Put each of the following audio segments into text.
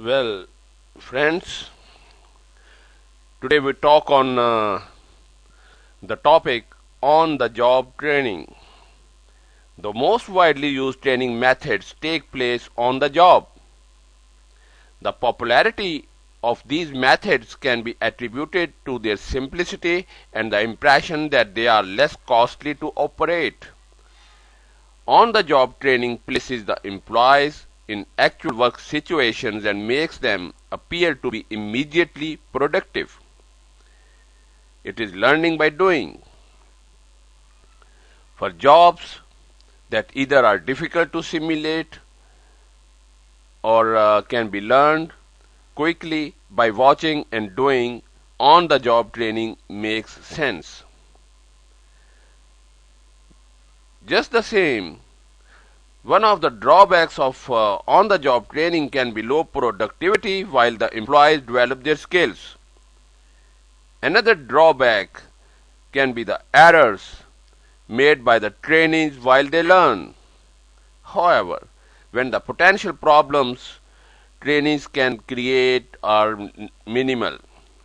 Well, friends, today we talk on the topic on the job training. The most widely used training methods take place on the job. The popularity of these methods can be attributed to their simplicity and the impression that they are less costly to operate. On the job training places the employees in actual work situations and makes them appear to be immediately productive. It is learning by doing. For jobs that either are difficult to simulate or can be learned quickly by watching and doing, on the job training makes sense. Just the same, one of the drawbacks of on the job training can be low productivity while the employees develop their skills. Another drawback can be the errors made by the trainees while they learn. However, when the potential problems trainees can create are minimal,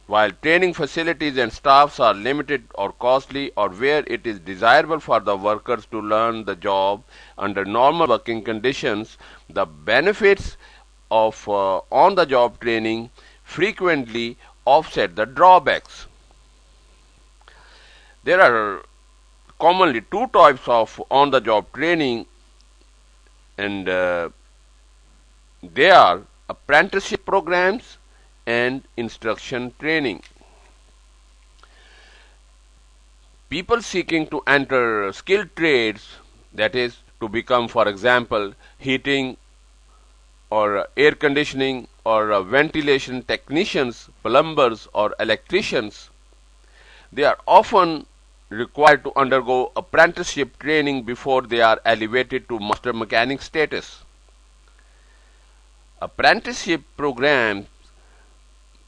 while training facilities and staffs are limited or costly, or where it is desirable for the workers to learn the job under normal working conditions, the benefits of on-the-job training frequently offset the drawbacks. There are commonly two types of on-the-job training, and they are apprenticeship programs and instruction training. People seeking to enter skilled trades, that is, to become, for example, heating or air conditioning or ventilation technicians, plumbers, or electricians, they are often required to undergo apprenticeship training before they are elevated to master mechanic status. Apprenticeship programs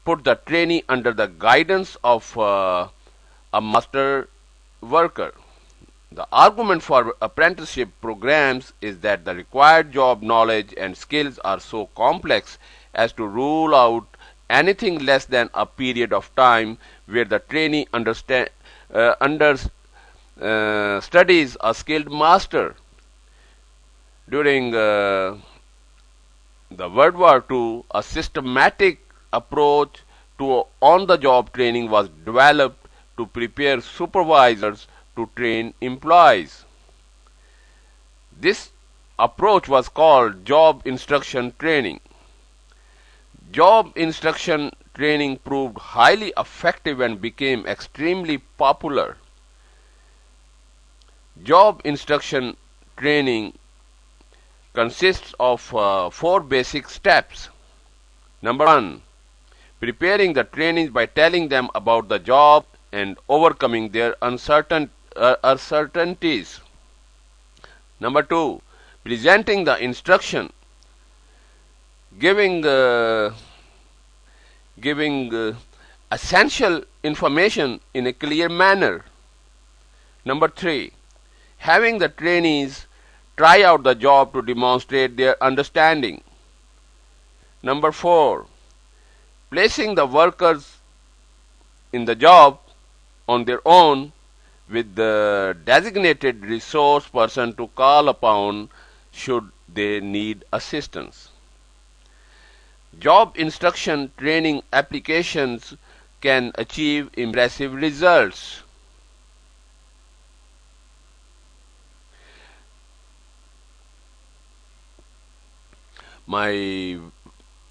put the trainee under the guidance of a master worker. The argument for apprenticeship programs is that the required job knowledge and skills are so complex as to rule out anything less than a period of time where the trainee studies a skilled master. During the World War II, a systematic approach to on-the-job training was developed to prepare supervisors to train employees. This approach was called job instruction training. Job instruction training proved highly effective and became extremely popular. Job instruction training consists of four basic steps. Number one, preparing the trainees by telling them about the job and overcoming their uncertainties. Number two, presenting the instruction, giving essential information in a clear manner. Number three, having the trainees try out the job to demonstrate their understanding. Number four, placing the workers in the job on their own with the designated resource person to call upon should they need assistance. Job instruction training applications can achieve impressive results. My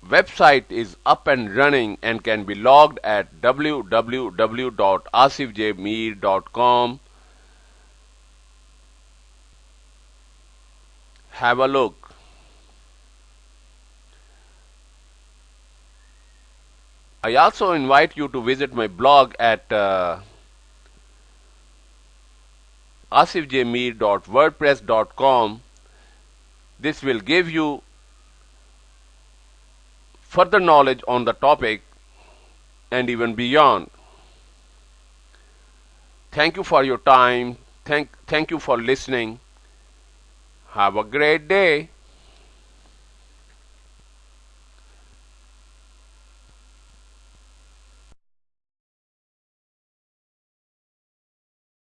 website is up and running and can be logged at www.asifjmeer.com. Have a look. I also invite you to visit my blog at asifjmeer.wordpress.com. This will give you further knowledge on the topic and even beyond. Thank you for your time. Thank you for listening. Have a great day.